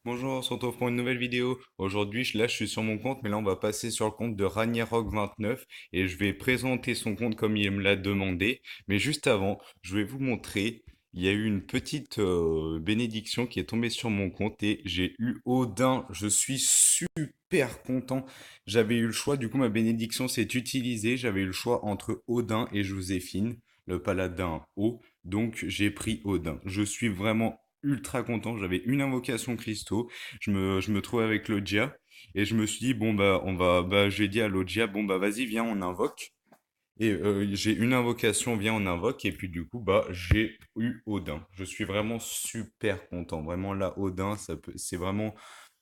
Bonjour, on se retrouve pour une nouvelle vidéo. Aujourd'hui, là, je suis sur mon compte, mais là, on va passer sur le compte de Ragnarok29 et je vais présenter son compte comme il me l'a demandé. Mais juste avant, je vais vous montrer, il y a eu une petite bénédiction qui est tombée sur mon compte et j'ai eu Odin. Je suis super content. J'avais eu le choix, du coup, ma bénédiction s'est utilisée. J'avais eu le choix entre Odin et Joséphine, le paladin haut. Donc, j'ai pris Odin. Je suis vraiment ultra content. J'avais une invocation cristaux. Je me trouvais avec Logia. Et je me suis dit, bon, bah, j'ai dit à Logia, bon, bah, vas-y, viens, on invoque. Et j'ai une invocation, viens, on invoque. Et puis, du coup, bah, j'ai eu Odin. Je suis vraiment super content. Vraiment, là, Odin, c'est vraiment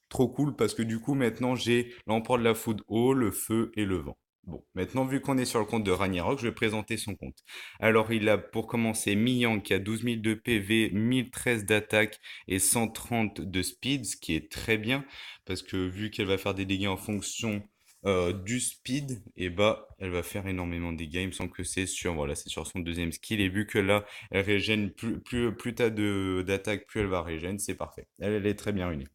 trop cool parce que du coup, maintenant, j'ai l'empereur de la foudre haut, le feu et le vent. Bon, maintenant, vu qu'on est sur le compte de Ragnarok, je vais présenter son compte. Alors, il a pour commencer Miyang qui a 12 000 de PV, 1013 d'attaque et 130 de speed, ce qui est très bien parce que vu qu'elle va faire des dégâts en fonction du speed, et bah, elle va faire énormément de dégâts. Il me semble que voilà, c'est sur son deuxième skill. Et vu que là, elle régène plus t'as d'attaque, plus elle va régène, c'est parfait. Elle est très bien ruinée.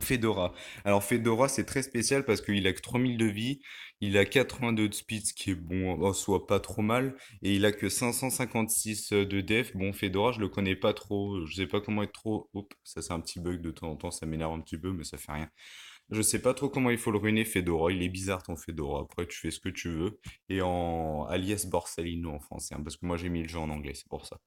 Fedora. Alors Fedora, c'est très spécial parce qu'il a que 3000 de vie, il a 82 de speed, ce qui est bon, en soi pas trop mal, et il a que 556 de def. Bon, Fedora, je le connais pas trop, je sais pas comment être trop... Hop, ça c'est un petit bug de temps en temps, ça m'énerve un petit peu, mais ça fait rien. Je sais pas trop comment il faut le ruiner, Fedora, il est bizarre ton Fedora, après tu fais ce que tu veux, et en alias Borsalino en français, hein, parce que moi j'ai mis le jeu en anglais, c'est pour ça.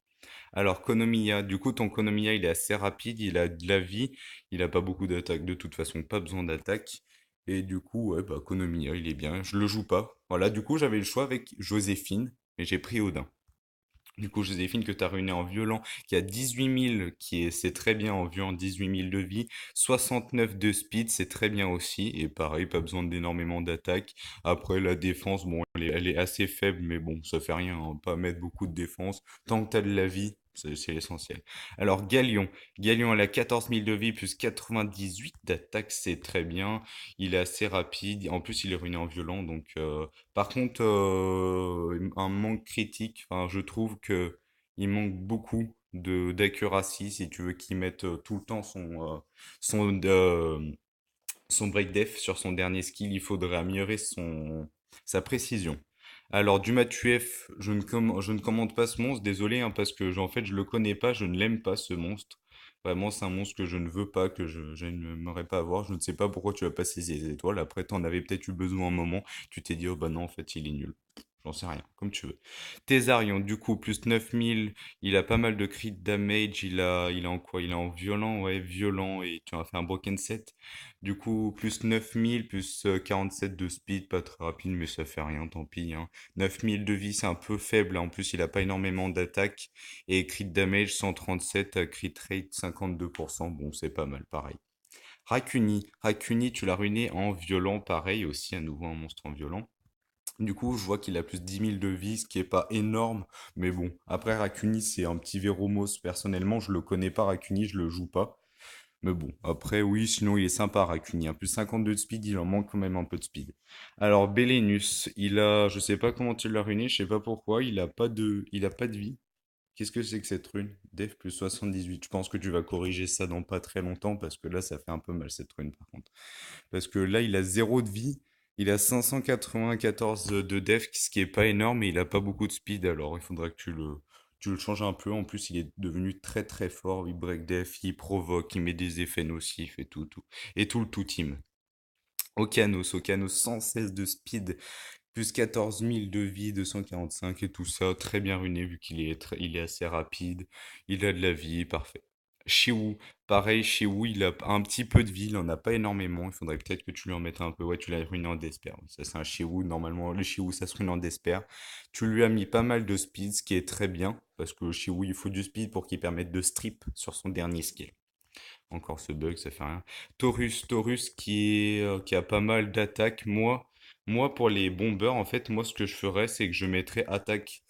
Alors, Konomiya, du coup, ton Konomiya, il est assez rapide, il a de la vie, il a pas beaucoup d'attaque, de toute façon, pas besoin d'attaque. Et du coup, ouais, bah, Konomiya, il est bien, je le joue pas. Voilà, du coup, j'avais le choix avec Joséphine, mais j'ai pris Odin. Du coup, Joséphine, que tu as ruiné en violent, qui a 18 000, c'est très bien en violent, 18 000 de vie, 69 de speed, c'est très bien aussi, et pareil, pas besoin d'énormément d'attaque. Après, la défense, bon, elle est assez faible, mais bon, ça fait rien, hein, pas mettre beaucoup de défense. Tant que tu as de la vie, c'est l'essentiel. Alors, Galion. Galion, elle a 14 000 de vie, plus 98 d'attaque, c'est très bien. Il est assez rapide, en plus, il est ruiné en violent, donc... Par contre, un manque critique, enfin, je trouve que il manque beaucoup de d'accuracy si tu veux qu'il mette tout le temps son, euh, son break def sur son dernier skill, il faudrait améliorer sa précision. Alors, du Matuf, je ne commande pas ce monstre, désolé, hein, parce que en fait, je le connais pas, je ne l'aime pas ce monstre. Vraiment, c'est un monstre que je ne veux pas, que je n'aimerais pas avoir. Je ne sais pas pourquoi tu as pas saisi les étoiles. Après, tu en avais peut-être eu besoin un moment. Tu t'es dit, oh bah non, en fait, il est nul. J'en sais rien, comme tu veux. Thésarion, du coup, plus 9000, il a pas mal de crit damage, il a en quoi? Il est en violent, ouais, violent, et tu as fait un broken set. Du coup, plus 9000, plus 47 de speed, pas très rapide, mais ça fait rien, tant pis, hein. 9000 de vie, c'est un peu faible, hein. En plus, il a pas énormément d'attaque. Et crit damage 137, crit rate 52%, bon, c'est pas mal, pareil. Rakuni, tu l'as ruiné en violent, pareil, aussi, à nouveau un monstre en violent. Du coup, je vois qu'il a plus de 10 000 de vie, ce qui est pas énorme, mais bon. Après, Rakuni, c'est un petit Véromos. Personnellement, je le connais pas, Rakuni, je le joue pas. Mais bon, après, oui, sinon il est sympa, Racuni. Un plus 52 de speed, il en manque quand même un peu de speed. Alors, Belenus, je sais pas comment tu l'as ruiné, je sais pas pourquoi, il a pas de vie. Qu'est-ce que c'est que cette rune? Def plus 78. Je pense que tu vas corriger ça dans pas très longtemps parce que là, ça fait un peu mal cette rune par contre. Parce que là, il a zéro de vie, il a 594 de def, ce qui est pas énorme, et il a pas beaucoup de speed, alors il faudra que tu le changes un peu. En plus, il est devenu très très fort, il break def, il provoque, il met des effets nocifs et tout, tout. Et tout le tout team. Ocanos 116 de speed, plus 14 000 de vie, 245 et tout ça, très bien ruiné vu il est assez rapide, il a de la vie, parfait. Shiwu, pareil, Shiwu, il a un petit peu de vie, il en a pas énormément, il faudrait peut-être que tu lui en mettes un peu, ouais, tu l'as ruiné en Despair, oui, ça c'est un Shiwu, normalement le Shiwu ça se ruine en Despair. Tu lui as mis pas mal de speed, ce qui est très bien, parce que le Shiwu il faut du speed pour qu'il permette de strip sur son dernier skill. Encore ce bug, ça fait rien. Taurus qui a pas mal d'attaques. Moi, pour les bombeurs, en fait, moi, ce que je ferais, c'est que je mettrais attaque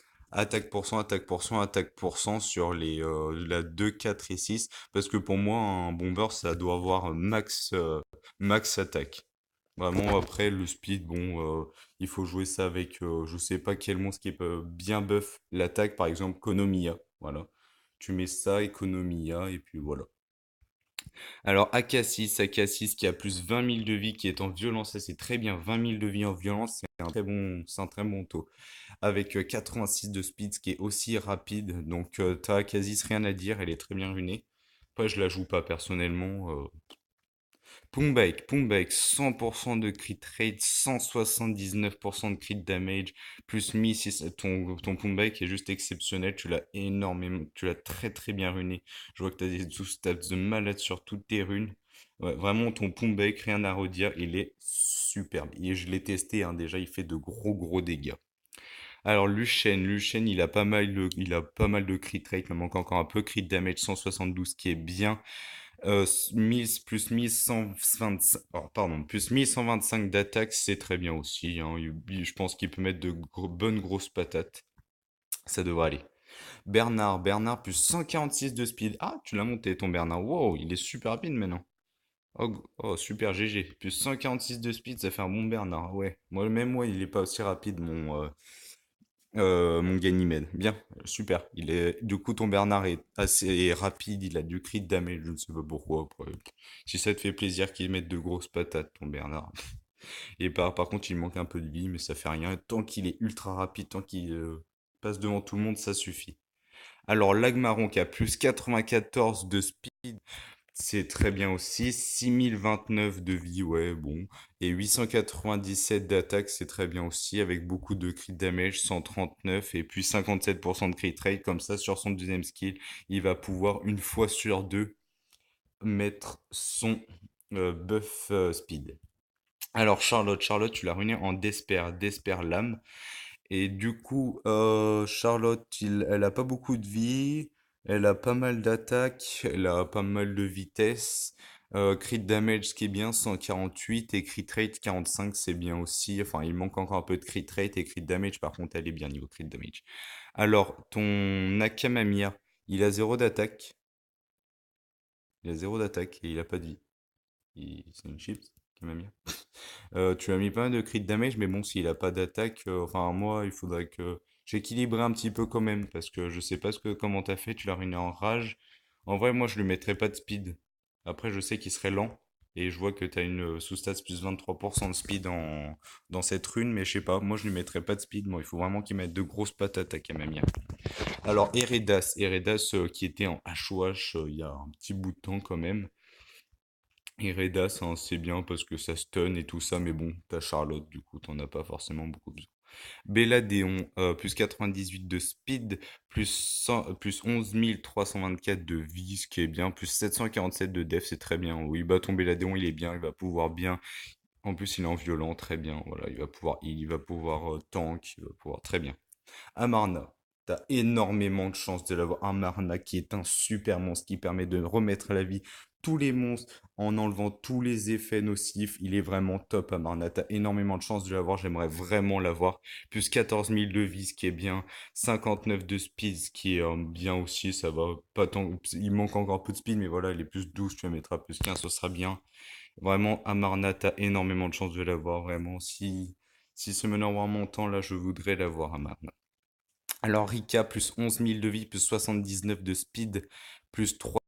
pour cent, attaque pour cent, attaque pour cent sur la 2, 4 et 6. Parce que pour moi, un bomber, ça doit avoir max attaque. Vraiment, après, le speed, bon, il faut jouer ça avec, je sais pas quel monstre qui peut bien buff l'attaque, par exemple, Konomiya. Voilà. Tu mets ça, Economia, et puis voilà. Alors Akassis qui a plus 20 000 de vie, qui est en violence, ça c'est très bien. 20 000 de vie en violence, c'est un très bon taux. Avec 86 de speed, ce qui est aussi rapide. Donc t'as Akassis, rien à dire, elle est très bien runée. Après, je la joue pas personnellement. Pumbaik, 100% de crit rate, 179% de crit damage, plus 1006, ton Pumbaik est juste exceptionnel, tu l'as énormément, tu l'as très très bien runé. Je vois que tu as des stats de malade sur toutes tes runes. Ouais, vraiment, ton Pumbaik, rien à redire, il est superbe. Et je l'ai testé, hein, déjà, il fait de gros dégâts. Alors Luchen, il a pas mal de crit rate, il me manque encore un peu, crit damage 172 qui est bien. 1000 plus 1125, oh, pardon, plus 1125 d'attaque, c'est très bien aussi, hein. Je pense qu'il peut mettre de bonnes grosses patates. Ça devrait aller. Bernard plus 146 de speed. Ah, tu l'as monté ton Bernard. Wow, il est super rapide maintenant. Oh, oh, super GG. Plus 146 de speed, ça fait un bon Bernard. Ouais. Moi, il est pas aussi rapide, mon Ganymède. Bien, super. Du coup, ton Bernard est assez rapide, il a du crit damage, je ne sais pas pourquoi. Après. Si ça te fait plaisir qu'il mette de grosses patates, ton Bernard. Et par contre, il manque un peu de vie, mais ça fait rien. Tant qu'il est ultra rapide, tant qu'il passe devant tout le monde, ça suffit. Alors, Lagmaron qui a plus 94 de speed. C'est très bien aussi. 6029 de vie, ouais, bon. Et 897 d'attaque, c'est très bien aussi, avec beaucoup de crit damage, 139, et puis 57% de crit rate. Comme ça, sur son deuxième skill, il va pouvoir, une fois sur deux, mettre son buff speed. Alors, Charlotte, tu l'as ruiné en Despair lame. Et du coup, Charlotte, elle a pas beaucoup de vie, elle a pas mal d'attaque, elle a pas mal de vitesse. Crit damage, ce qui est bien, 148 et crit rate 45, c'est bien aussi. Enfin, il manque encore un peu de crit rate et crit damage, par contre, elle est bien niveau crit damage. Alors, ton Akamamir, il a zéro d'attaque. Il a zéro d'attaque et il a pas de vie. C'est une chips, Akamamir. Tu as mis pas mal de crit damage, mais bon, s'il a pas d'attaque, enfin, moi, il faudrait que j'équilibre un petit peu quand même, parce que je sais pas comment t'as fait, tu l'as ruiné en rage. En vrai, moi, je lui mettrais pas de speed. Après, je sais qu'il serait lent, et je vois que t'as une sous-stats plus 23% de speed dans cette rune, mais je sais pas, moi, je lui mettrais pas de speed, moi, il faut vraiment qu'il mette de grosses patates à Kamamia. Alors, Eredas qui était en HOH il y a un petit bout de temps quand même. Et Redas, hein, c'est bien parce que ça stun et tout ça, mais bon, t'as Charlotte, du coup, t'en as pas forcément beaucoup besoin. Belladéon, plus 98 de speed, plus 11 324 de vie, ce qui est bien, plus 747 de def, c'est très bien. Oui, bah ton Belladéon, il est bien, il va pouvoir bien. En plus, il est en violent, très bien. Voilà, il va pouvoir tank, il va pouvoir très bien. Amarna. T'as énormément de chance de l'avoir. Amarna qui est un super monstre qui permet de remettre à la vie tous les monstres en enlevant tous les effets nocifs. Il est vraiment top, Amarna. T'as énormément de chance de l'avoir. J'aimerais vraiment l'avoir. Plus 14 000 de vie, ce qui est bien. 59 de speed, ce qui est bien aussi. Ça va pas tant. Il manque encore un peu de speed, mais voilà, il est plus 12. Tu le mettras plus 15, ce sera bien. Vraiment, Amarna, t'as énormément de chance de l'avoir. Vraiment, si ce meneur war montant, là, je voudrais l'avoir, Amarna. Alors Rika, plus 11 000 de vie, plus 79 de speed, plus 3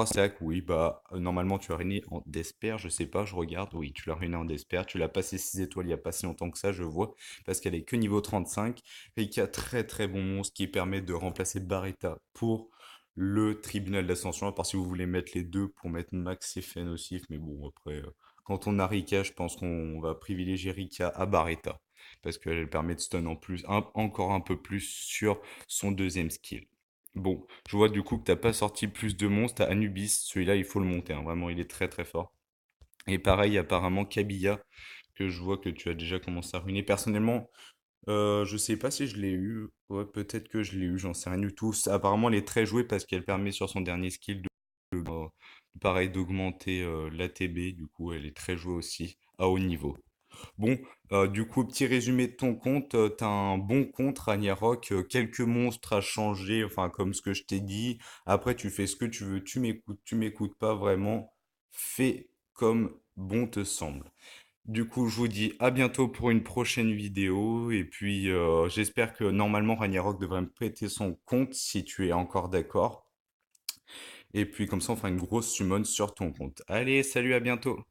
stacks. Oui, bah normalement tu as ruiné en Despair, je sais pas, je regarde. Oui, tu l'as ruiné en Despair. Tu l'as passé 6 étoiles il y a pas si longtemps que ça, je vois, parce qu'elle est que niveau 35. Rika, très très bon monstre qui permet de remplacer Barretta pour le tribunal d'ascension. À part si vous voulez mettre les deux pour mettre max effet nocif, mais bon, après, quand on a Rika, je pense qu'on va privilégier Rika à Barretta parce qu'elle permet de stun en plus, encore un peu plus sur son deuxième skill. Bon, je vois du coup que t'as pas sorti plus de monstres, t'as Anubis, celui-là il faut le monter, hein, vraiment il est très très fort. Et pareil, apparemment Kabilla, que je vois que tu as déjà commencé à ruiner. Personnellement, je sais pas si je l'ai eu, ouais peut-être que je l'ai eu, j'en sais rien du tout. Apparemment elle est très jouée parce qu'elle permet sur son dernier skill euh, pareil d'augmenter l'ATB, du coup elle est très jouée aussi à haut niveau. Bon, du coup, petit résumé de ton compte, t'as un bon compte Ragnarok, quelques monstres à changer, enfin comme ce que je t'ai dit. Après, tu fais ce que tu veux, tu m'écoutes pas vraiment. Fais comme bon te semble. Du coup, je vous dis à bientôt pour une prochaine vidéo. Et puis, j'espère que normalement Ragnarok devrait me prêter son compte si tu es encore d'accord. Et puis comme ça, on fera une grosse summon sur ton compte. Allez, salut, à bientôt!